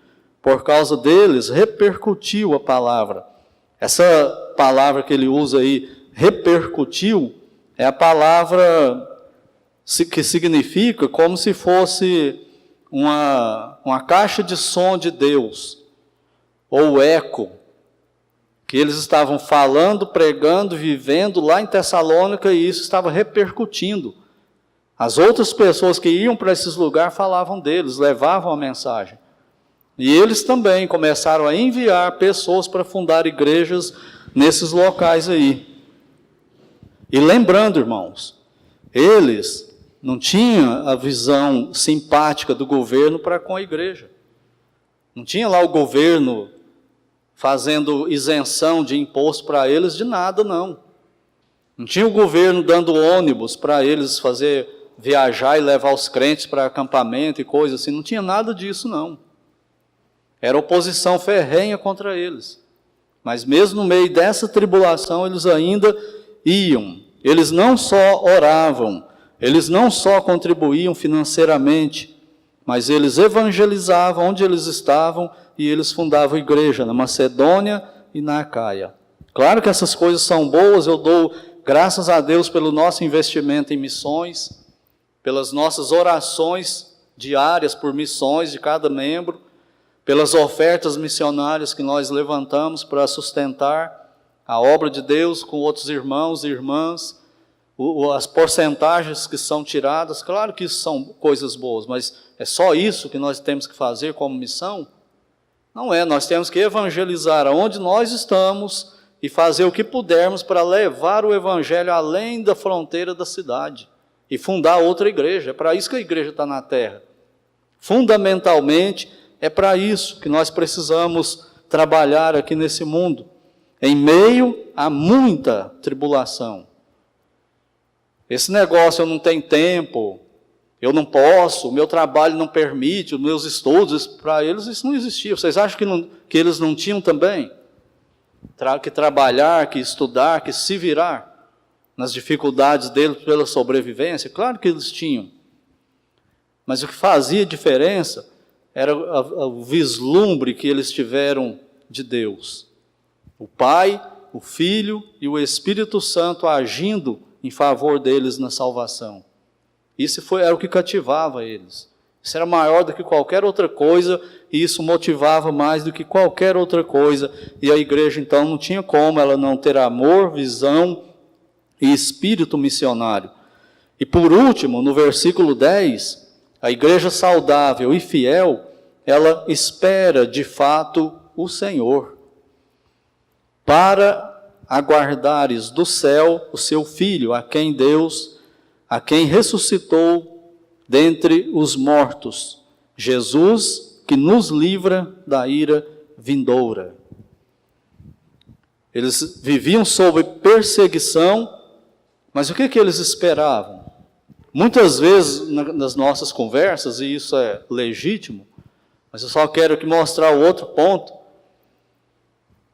por causa deles, repercutiu a palavra. Essa palavra que ele usa aí, repercutiu, é a palavra que significa como se fosse uma caixa de som de Deus, ou eco, que eles estavam falando, pregando, vivendo lá em Tessalônica, e isso estava repercutindo. As outras pessoas que iam para esses lugares falavam deles, levavam a mensagem. E eles também começaram a enviar pessoas para fundar igrejas nesses locais aí. E lembrando, irmãos, eles não tinham a visão simpática do governo para com a igreja. Não tinha lá o governo fazendo isenção de imposto para eles de nada, não. Não tinha o governo dando ônibus para eles fazer viajar e levar os crentes para acampamento e coisas assim. Não tinha nada disso, não. Era oposição ferrenha contra eles. Mas mesmo no meio dessa tribulação, eles ainda iam. Eles não só oravam, eles não só contribuíam financeiramente, mas eles evangelizavam onde eles estavam e eles fundavam igreja na Macedônia e na Acaia. Claro que essas coisas são boas, eu dou graças a Deus pelo nosso investimento em missões, pelas nossas orações diárias por missões de cada membro, pelas ofertas missionárias que nós levantamos para sustentar a obra de Deus com outros irmãos e irmãs, as porcentagens que são tiradas. Claro que isso são coisas boas, mas é só isso que nós temos que fazer como missão? Não é, nós temos que evangelizar aonde nós estamos e fazer o que pudermos para levar o evangelho além da fronteira da cidade e fundar outra igreja. É para isso que a igreja está na terra. Fundamentalmente, é para isso que nós precisamos trabalhar aqui nesse mundo, em meio a muita tribulação. Esse negócio, eu não tenho tempo, eu não posso, o meu trabalho não permite, os meus estudos, para eles isso não existia. Vocês acham que eles não tinham também? Que trabalhar, que estudar, que se virar nas dificuldades deles pela sobrevivência? Claro que eles tinham. Mas o que fazia diferença era o vislumbre que eles tiveram de Deus. O Pai, o Filho e o Espírito Santo agindo em favor deles na salvação. Isso era o que cativava eles. Isso era maior do que qualquer outra coisa, e isso motivava mais do que qualquer outra coisa. E a igreja, então, não tinha como ela não ter amor, visão e espírito missionário. E por último, no versículo 10, a igreja saudável e fiel, ela espera de fato o Senhor, para aguardares do céu o seu Filho, a quem ressuscitou dentre os mortos, Jesus, que nos livra da ira vindoura. Eles viviam sob perseguição, mas o que eles esperavam? Muitas vezes nas nossas conversas, e isso é legítimo, mas eu só quero aqui mostrar o outro ponto.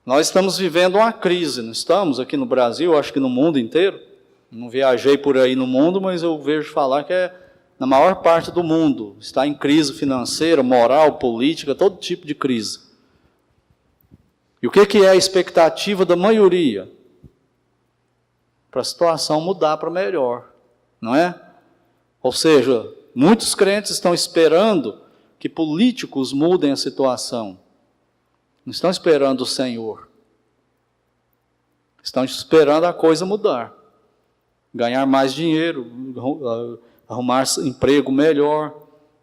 Nós estamos vivendo uma crise, não estamos aqui no Brasil, acho que no mundo inteiro. Não viajei por aí no mundo, mas eu vejo falar que na maior parte do mundo está em crise financeira, moral, política, todo tipo de crise. E o que é a expectativa da maioria? Para a situação mudar para melhor, não é? Ou seja, muitos crentes estão esperando que políticos mudem a situação. Não estão esperando o Senhor. Estão esperando a coisa mudar. Ganhar mais dinheiro, arrumar emprego melhor,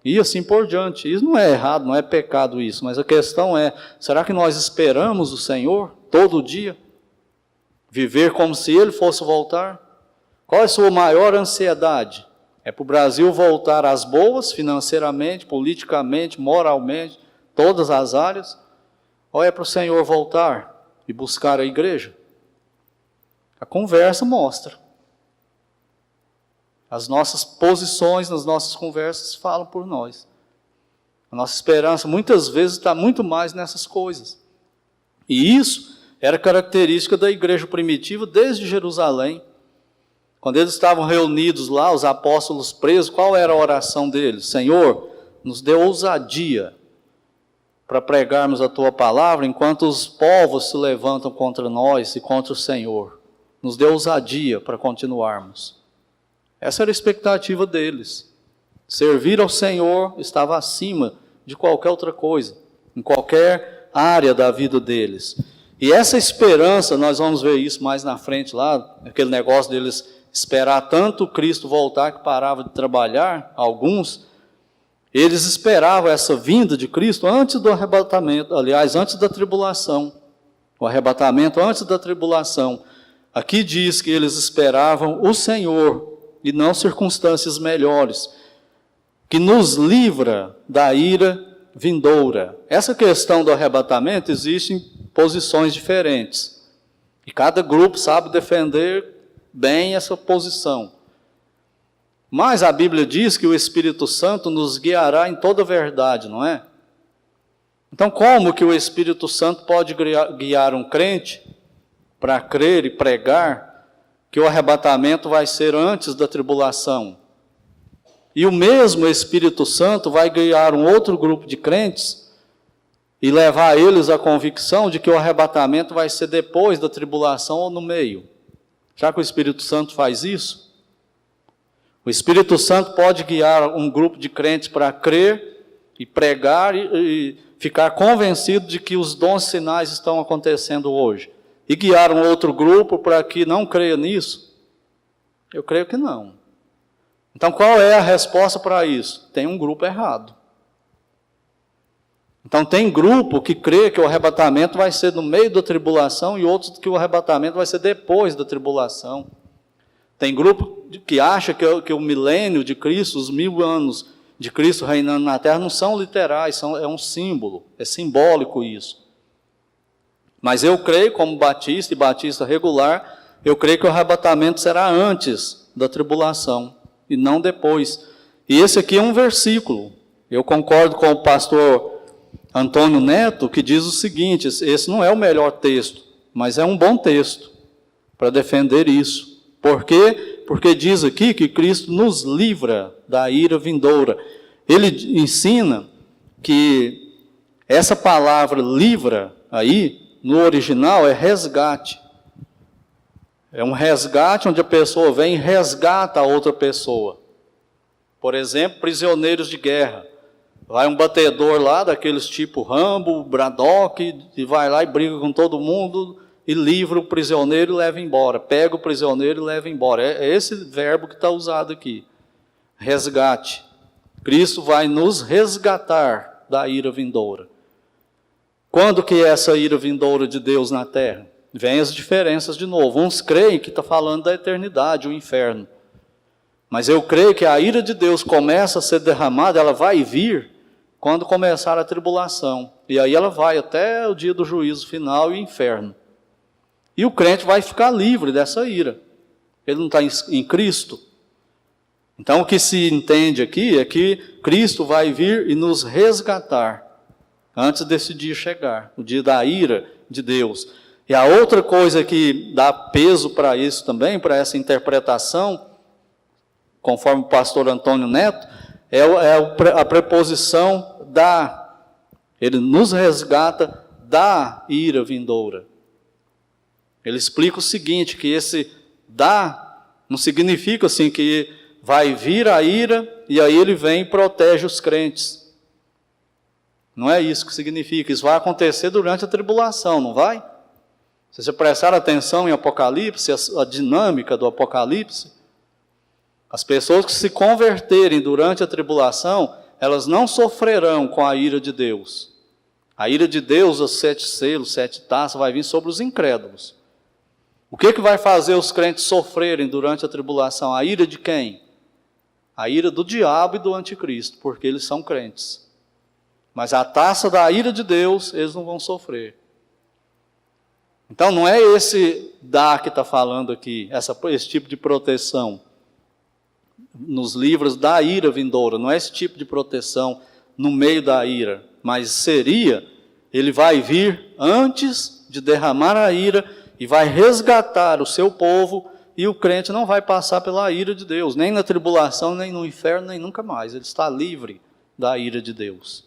e assim por diante. Isso não é errado, não é pecado isso, mas a questão é, será que nós esperamos o Senhor todo dia? Viver como se Ele fosse voltar? Qual é a sua maior ansiedade? É para o Brasil voltar às boas, financeiramente, politicamente, moralmente, todas as áreas? Ou é para o Senhor voltar e buscar a igreja? A conversa mostra. As nossas posições nas nossas conversas falam por nós. A nossa esperança muitas vezes está muito mais nessas coisas. E isso era característica da igreja primitiva desde Jerusalém. Quando eles estavam reunidos lá, os apóstolos presos, qual era a oração deles? Senhor, nos dê ousadia para pregarmos a Tua palavra, enquanto os povos se levantam contra nós e contra o Senhor. Nos dê ousadia para continuarmos. Essa era a expectativa deles. Servir ao Senhor estava acima de qualquer outra coisa, em qualquer área da vida deles. E essa esperança, nós vamos ver isso mais na frente lá, aquele negócio deles esperar tanto Cristo voltar que parava de trabalhar, alguns, eles esperavam essa vinda de Cristo antes do arrebatamento, aliás, antes da tribulação. O arrebatamento antes da tribulação. Aqui diz que eles esperavam o Senhor e não circunstâncias melhores, que nos livra da ira vindoura. Essa questão do arrebatamento existe em posições diferentes. E cada grupo sabe defender bem essa posição. Mas a Bíblia diz que o Espírito Santo nos guiará em toda a verdade, não é? Então, como que o Espírito Santo pode guiar um crente para crer e pregar que o arrebatamento vai ser antes da tribulação? E o mesmo Espírito Santo vai guiar um outro grupo de crentes e levar eles à convicção de que o arrebatamento vai ser depois da tribulação ou no meio. Já que o Espírito Santo faz isso? O Espírito Santo pode guiar um grupo de crentes para crer e pregar e ficar convencido de que os dons sinais estão acontecendo hoje. E guiar um outro grupo para que não creia nisso? Eu creio que não. Então qual é a resposta para isso? Tem um grupo errado. Então tem grupo que crê que o arrebatamento vai ser no meio da tribulação e outros que o arrebatamento vai ser depois da tribulação. Tem grupo que acha que o milênio de Cristo, os 1000 anos de Cristo reinando na terra, não são literais, é um símbolo, é simbólico isso. Mas eu creio, como batista e batista regular, eu creio que o arrebatamento será antes da tribulação e não depois. E esse aqui é um versículo. Eu concordo com o pastor Antônio Neto, que diz o seguinte, esse não é o melhor texto, mas é um bom texto para defender isso. Por quê? Porque diz aqui que Cristo nos livra da ira vindoura. Ele ensina que essa palavra livra aí, no original, é resgate. É um resgate onde a pessoa vem e resgata a outra pessoa. Por exemplo, prisioneiros de guerra. Vai um batedor lá, daqueles tipo Rambo, Braddock, e vai lá e briga com todo mundo, e livra o prisioneiro e leva embora. Pega o prisioneiro e leva embora. É esse verbo que está usado aqui. Resgate. Cristo vai nos resgatar da ira vindoura. Quando que é essa ira vindoura de Deus na terra? Vem as diferenças de novo. Uns creem que está falando da eternidade, o inferno. Mas eu creio que a ira de Deus começa a ser derramada, ela vai vir quando começar a tribulação. E aí ela vai até o dia do juízo final e o inferno. E o crente vai ficar livre dessa ira. Ele não está em Cristo. Então o que se entende aqui é que Cristo vai vir e nos resgatar antes desse dia chegar, o dia da ira de Deus. E a outra coisa que dá peso para isso também, para essa interpretação, conforme o pastor Antônio Neto, é a preposição da. Ele nos resgata da ira vindoura. Ele explica o seguinte, que esse da não significa assim que vai vir a ira e aí ele vem e protege os crentes. Não é isso que significa. Isso vai acontecer durante a tribulação, não vai? Se você prestar atenção em Apocalipse, a dinâmica do Apocalipse, as pessoas que se converterem durante a tribulação, elas não sofrerão com a ira de Deus. A ira de Deus, os 7 selos, 7 taças, vai vir sobre os incrédulos. O que vai fazer os crentes sofrerem durante a tribulação? A ira de quem? A ira do diabo e do anticristo, porque eles são crentes. Mas a taça da ira de Deus, eles não vão sofrer. Então não é esse que está falando aqui, esse tipo de proteção nos livros da ira vindoura, não é esse tipo de proteção no meio da ira, mas seria, ele vai vir antes de derramar a ira e vai resgatar o seu povo, e o crente não vai passar pela ira de Deus, nem na tribulação, nem no inferno, nem nunca mais. Ele está livre da ira de Deus.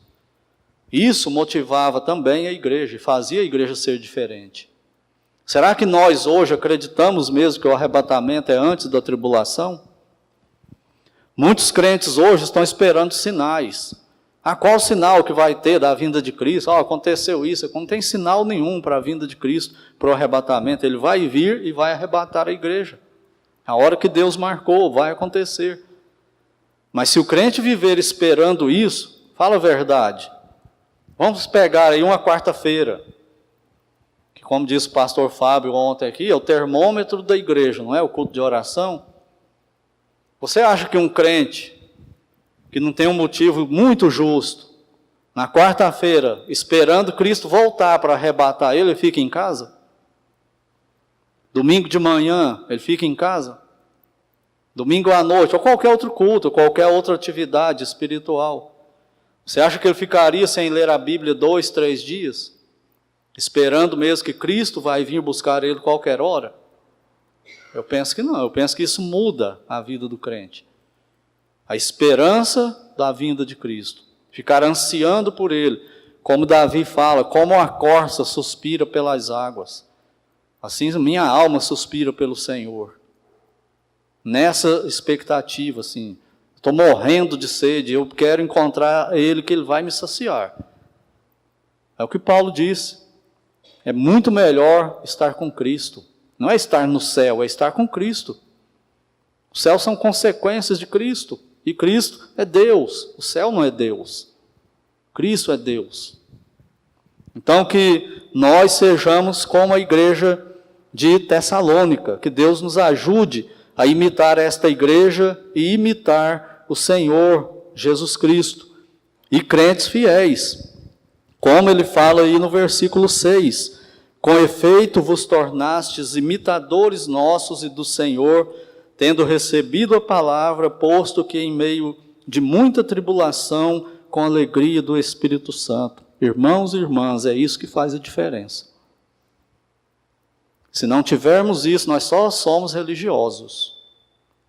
Isso motivava também a igreja, e fazia a igreja ser diferente. Será que nós hoje acreditamos mesmo que o arrebatamento é antes da tribulação? Muitos crentes hoje estão esperando sinais. Qual sinal que vai ter da vinda de Cristo? Aconteceu isso. Não tem sinal nenhum para a vinda de Cristo, para o arrebatamento. Ele vai vir e vai arrebatar a igreja. A hora que Deus marcou, vai acontecer. Mas se o crente viver esperando isso, fala a verdade. Vamos pegar aí uma quarta-feira, que como disse o pastor Fábio ontem aqui, é o termômetro da igreja, não é o culto de oração? Você acha que um crente que não tem um motivo muito justo, na quarta-feira, esperando Cristo voltar para arrebatar ele fica em casa? Domingo de manhã, ele fica em casa? Domingo à noite, ou qualquer outro culto, ou qualquer outra atividade espiritual. Você acha que ele ficaria sem ler a Bíblia 2, 3 dias? Esperando mesmo que Cristo vai vir buscar ele qualquer hora? Eu penso que não, eu penso que isso muda a vida do crente. A esperança da vinda de Cristo. Ficar ansiando por ele. Como Davi fala, como a corça suspira pelas águas. Assim minha alma suspira pelo Senhor. Nessa expectativa, assim. Estou morrendo de sede, eu quero encontrar ele, que ele vai me saciar. É o que Paulo disse. É muito melhor estar com Cristo. Não é estar no céu, é estar com Cristo. Os céus são consequências de Cristo. E Cristo é Deus. O céu não é Deus. Cristo é Deus. Então que nós sejamos como a igreja de Tessalônica. Que Deus nos ajude a imitar esta igreja e imitar o Senhor Jesus Cristo. E crentes fiéis. Como ele fala aí no versículo 6. Com efeito vos tornastes imitadores nossos e do Senhor, tendo recebido a palavra, posto que em meio de muita tribulação, com alegria do Espírito Santo. Irmãos e irmãs, é isso que faz a diferença. Se não tivermos isso, nós só somos religiosos.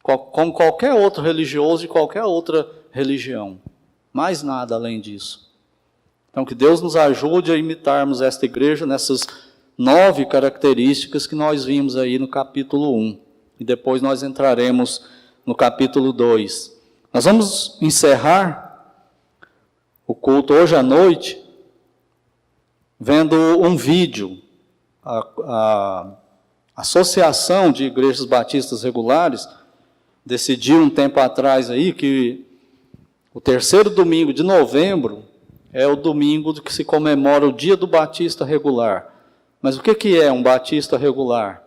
Como qualquer outro religioso de qualquer outra religião. Mais nada além disso. Então que Deus nos ajude a imitarmos esta igreja nessas 9 características que nós vimos aí no capítulo 1. E depois nós entraremos no capítulo 2. Nós vamos encerrar o culto hoje à noite vendo um vídeo. A Associação de Igrejas Batistas Regulares decidiu um tempo atrás aí que o 3º domingo de novembro é o domingo que se comemora o Dia do Batista Regular. Mas o que é um batista regular?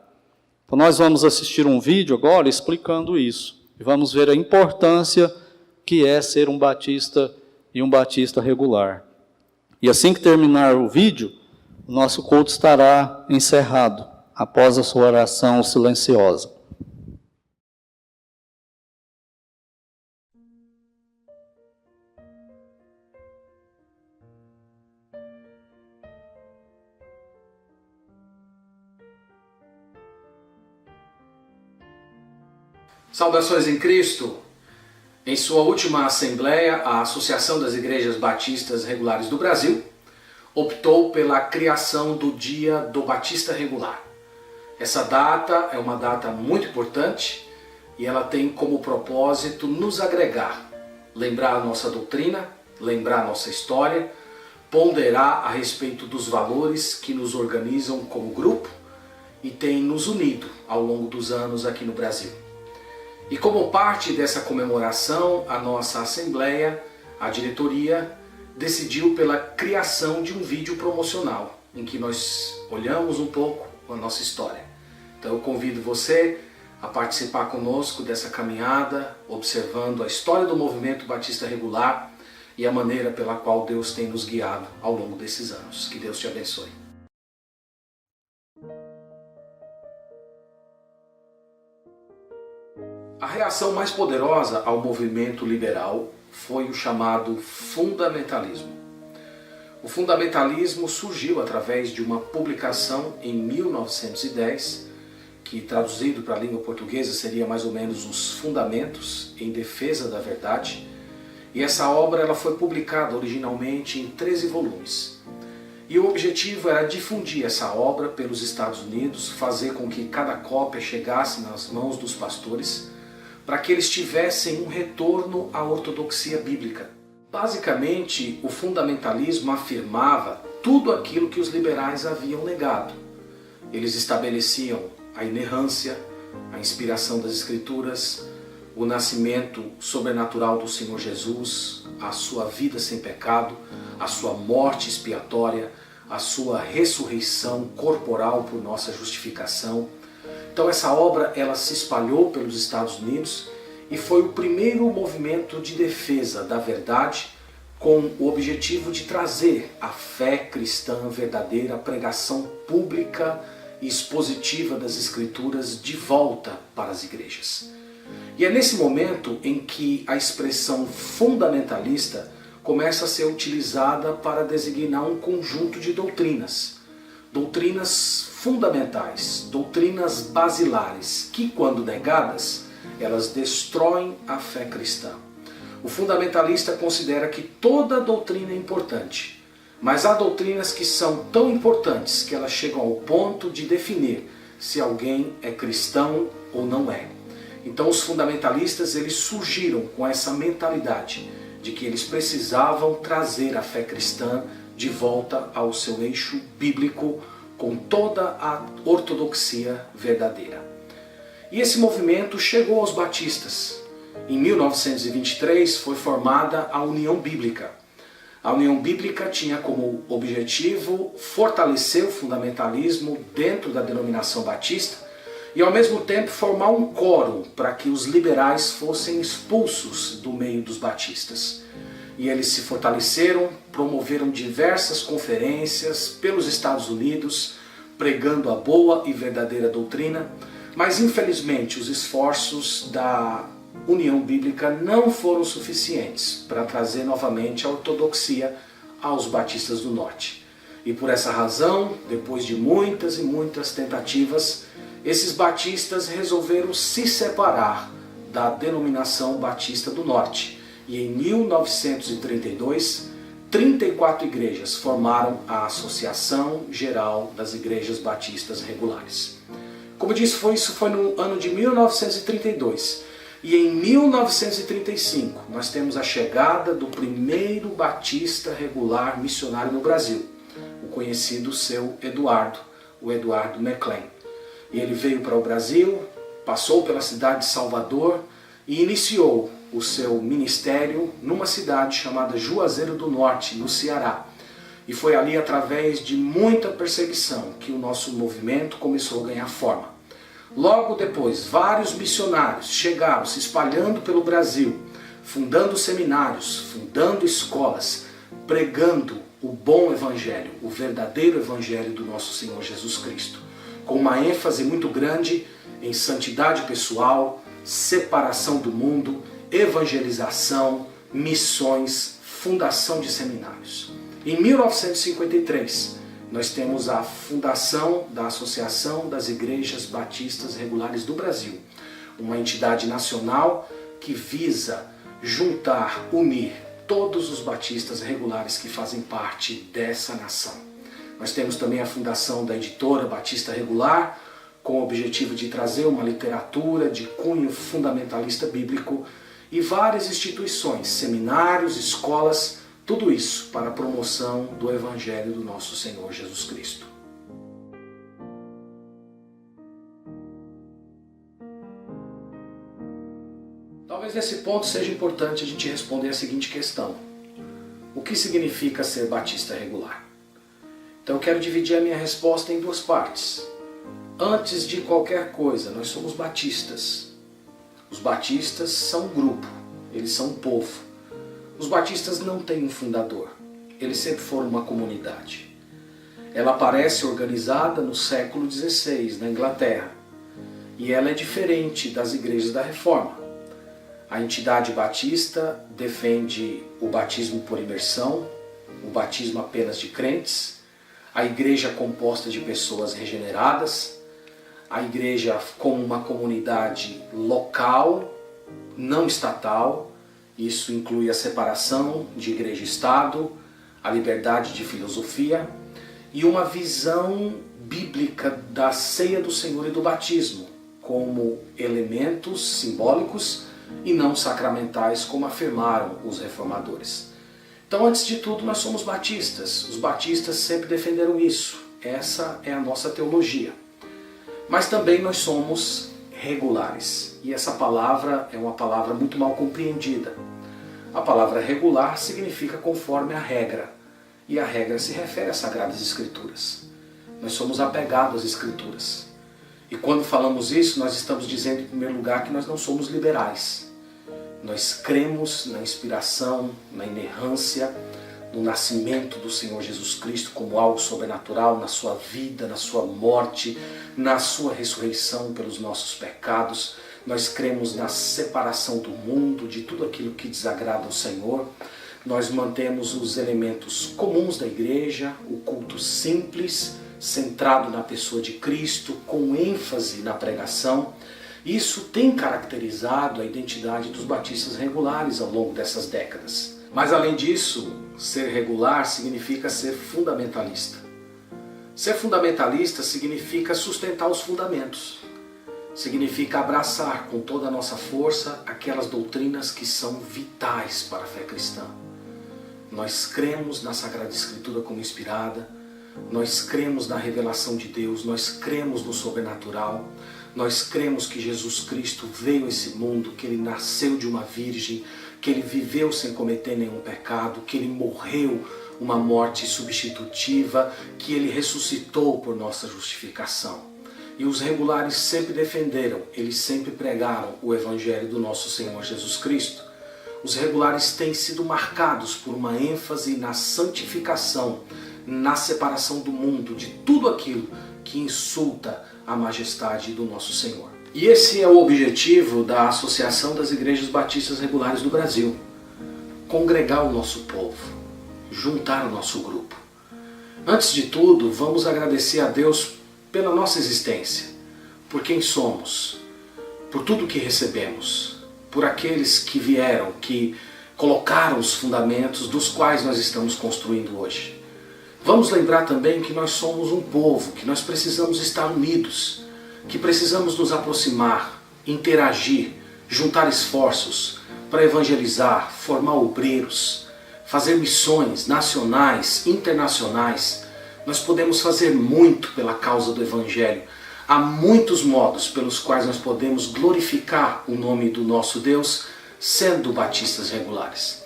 Então nós vamos assistir um vídeo agora explicando isso. E vamos ver a importância que é ser um batista e um batista regular. E assim que terminar o vídeo, o nosso culto estará encerrado, após a sua oração silenciosa. Saudações em Cristo. Em sua última assembleia, a Associação das Igrejas Batistas Regulares do Brasil optou pela criação do Dia do Batista Regular. Essa data é uma data muito importante e ela tem como propósito nos agregar, lembrar a nossa doutrina, lembrar a nossa história, ponderar a respeito dos valores que nos organizam como grupo e tem nos unido ao longo dos anos aqui no Brasil. E como parte dessa comemoração, a nossa Assembleia, a diretoria, decidiu pela criação de um vídeo promocional, em que nós olhamos um pouco a nossa história. Então eu convido você a participar conosco dessa caminhada, observando a história do movimento batista regular e a maneira pela qual Deus tem nos guiado ao longo desses anos. Que Deus te abençoe. A reação mais poderosa ao movimento liberal foi o chamado fundamentalismo. O fundamentalismo surgiu através de uma publicação em 1910, que traduzido para a língua portuguesa seria mais ou menos Os Fundamentos em Defesa da Verdade. E essa obra ela foi publicada originalmente em 13 volumes. E o objetivo era difundir essa obra pelos Estados Unidos, fazer com que cada cópia chegasse nas mãos dos pastores, para que eles tivessem um retorno à ortodoxia bíblica. Basicamente, o fundamentalismo afirmava tudo aquilo que os liberais haviam negado. Eles estabeleciam a inerrância, a inspiração das Escrituras, o nascimento sobrenatural do Senhor Jesus, a sua vida sem pecado, a sua morte expiatória, a sua ressurreição corporal por nossa justificação. Então essa obra ela se espalhou pelos Estados Unidos e foi o primeiro movimento de defesa da verdade com o objetivo de trazer a fé cristã verdadeira, a pregação pública e expositiva das Escrituras de volta para as igrejas. E é nesse momento em que a expressão fundamentalista começa a ser utilizada para designar um conjunto de doutrinas. Doutrinas fundamentais, doutrinas basilares, que quando negadas, elas destroem a fé cristã. O fundamentalista considera que toda doutrina é importante, mas há doutrinas que são tão importantes que elas chegam ao ponto de definir se alguém é cristão ou não é. Então os fundamentalistas eles surgiram com essa mentalidade de que eles precisavam trazer a fé cristã de volta ao seu eixo bíblico com toda a ortodoxia verdadeira. E esse movimento chegou aos batistas. Em 1923 foi formada a União Bíblica. A União Bíblica tinha como objetivo fortalecer o fundamentalismo dentro da denominação batista e ao mesmo tempo formar um quórum para que os liberais fossem expulsos do meio dos batistas. E eles se fortaleceram, promoveram diversas conferências pelos Estados Unidos, pregando a boa e verdadeira doutrina, mas infelizmente os esforços da União Bíblica não foram suficientes para trazer novamente a ortodoxia aos batistas do norte. E por essa razão, depois de muitas e muitas tentativas, esses batistas resolveram se separar da denominação batista do norte. E em 1932, 34 igrejas formaram a Associação Geral das Igrejas Batistas Regulares. Como disse, isso foi no ano de 1932. E em 1935, nós temos a chegada do primeiro batista regular missionário no Brasil, o conhecido seu Eduardo, o Eduardo McLean. E ele veio para o Brasil, passou pela cidade de Salvador e iniciou o seu ministério numa cidade chamada Juazeiro do Norte, no Ceará. E foi ali, através de muita perseguição, que o nosso movimento começou a ganhar forma. Logo depois, vários missionários chegaram se espalhando pelo Brasil, fundando seminários, fundando escolas, pregando o bom evangelho, o verdadeiro evangelho do nosso Senhor Jesus Cristo, com uma ênfase muito grande em santidade pessoal, separação do mundo, evangelização, missões, fundação de seminários. Em 1953, nós temos a fundação da Associação das Igrejas Batistas Regulares do Brasil, uma entidade nacional que visa juntar, unir todos os batistas regulares que fazem parte dessa nação. Nós temos também a fundação da Editora Batista Regular, com o objetivo de trazer uma literatura de cunho fundamentalista bíblico e várias instituições, seminários, escolas, tudo isso para a promoção do Evangelho do nosso Senhor Jesus Cristo. Talvez nesse ponto seja importante a gente responder a seguinte questão: o que significa ser batista regular? Então eu quero dividir a minha resposta em duas partes. Antes de qualquer coisa, nós somos batistas. Os batistas são um grupo, eles são um povo. Os batistas não têm um fundador, eles sempre foram uma comunidade. Ela aparece organizada no século XVI, na Inglaterra, e ela é diferente das igrejas da Reforma. A entidade batista defende o batismo por imersão, o batismo apenas de crentes, a igreja composta de pessoas regeneradas, a igreja como uma comunidade local, não estatal. Isso inclui a separação de igreja e Estado, a liberdade de filosofia e uma visão bíblica da ceia do Senhor e do batismo como elementos simbólicos e não sacramentais, como afirmaram os reformadores. Então, antes de tudo, nós somos batistas. Os batistas sempre defenderam isso. Essa é a nossa teologia. Mas também nós somos regulares. E essa palavra é uma palavra muito mal compreendida. A palavra regular significa conforme a regra. E a regra se refere às Sagradas Escrituras. Nós somos apegados às Escrituras. E quando falamos isso, nós estamos dizendo, em primeiro lugar, que nós não somos liberais. Nós cremos na inspiração, na inerrância, no nascimento do Senhor Jesus Cristo como algo sobrenatural na sua vida, na sua morte, na sua ressurreição pelos nossos pecados. Nós cremos na separação do mundo, de tudo aquilo que desagrada ao Senhor. Nós mantemos os elementos comuns da igreja, o culto simples, centrado na pessoa de Cristo, com ênfase na pregação. Isso tem caracterizado a identidade dos batistas regulares ao longo dessas décadas. Mas além disso, ser regular significa ser fundamentalista. Ser fundamentalista significa sustentar os fundamentos. Significa abraçar com toda a nossa força aquelas doutrinas que são vitais para a fé cristã. Nós cremos na Sagrada Escritura como inspirada, nós cremos na revelação de Deus, nós cremos no sobrenatural, nós cremos que Jesus Cristo veio a esse mundo, que Ele nasceu de uma virgem, que Ele viveu sem cometer nenhum pecado, que Ele morreu uma morte substitutiva, que Ele ressuscitou por nossa justificação. E os regulares sempre defenderam, eles sempre pregaram o Evangelho do nosso Senhor Jesus Cristo. Os regulares têm sido marcados por uma ênfase na santificação, na separação do mundo, de tudo aquilo que insulta a majestade do nosso Senhor. E esse é o objetivo da Associação das Igrejas Batistas Regulares do Brasil. Congregar o nosso povo, juntar o nosso grupo. Antes de tudo, vamos agradecer a Deus pela nossa existência, por quem somos, por tudo que recebemos, por aqueles que vieram, que colocaram os fundamentos dos quais nós estamos construindo hoje. Vamos lembrar também que nós somos um povo, que nós precisamos estar unidos, que precisamos nos aproximar, interagir, juntar esforços para evangelizar, formar obreiros, fazer missões nacionais, internacionais. Nós podemos fazer muito pela causa do Evangelho. Há muitos modos pelos quais nós podemos glorificar o nome do nosso Deus sendo batistas regulares.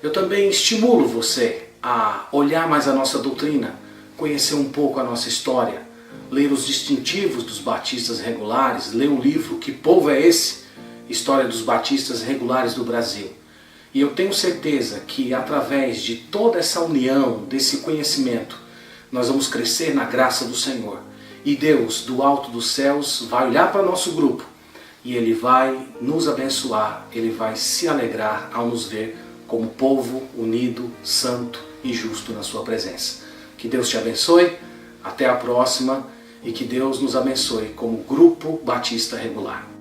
Eu também estimulo você a olhar mais a nossa doutrina, conhecer um pouco a nossa história, ler os distintivos dos batistas regulares, ler o livro Que Povo é Esse? História dos Batistas Regulares do Brasil. E eu tenho certeza que através de toda essa união, desse conhecimento, nós vamos crescer na graça do Senhor. E Deus, do alto dos céus, vai olhar para o nosso grupo e Ele vai nos abençoar, Ele vai se alegrar ao nos ver como povo unido, santo e justo na sua presença. Que Deus te abençoe, até a próxima, e que Deus nos abençoe como Grupo Batista Regular.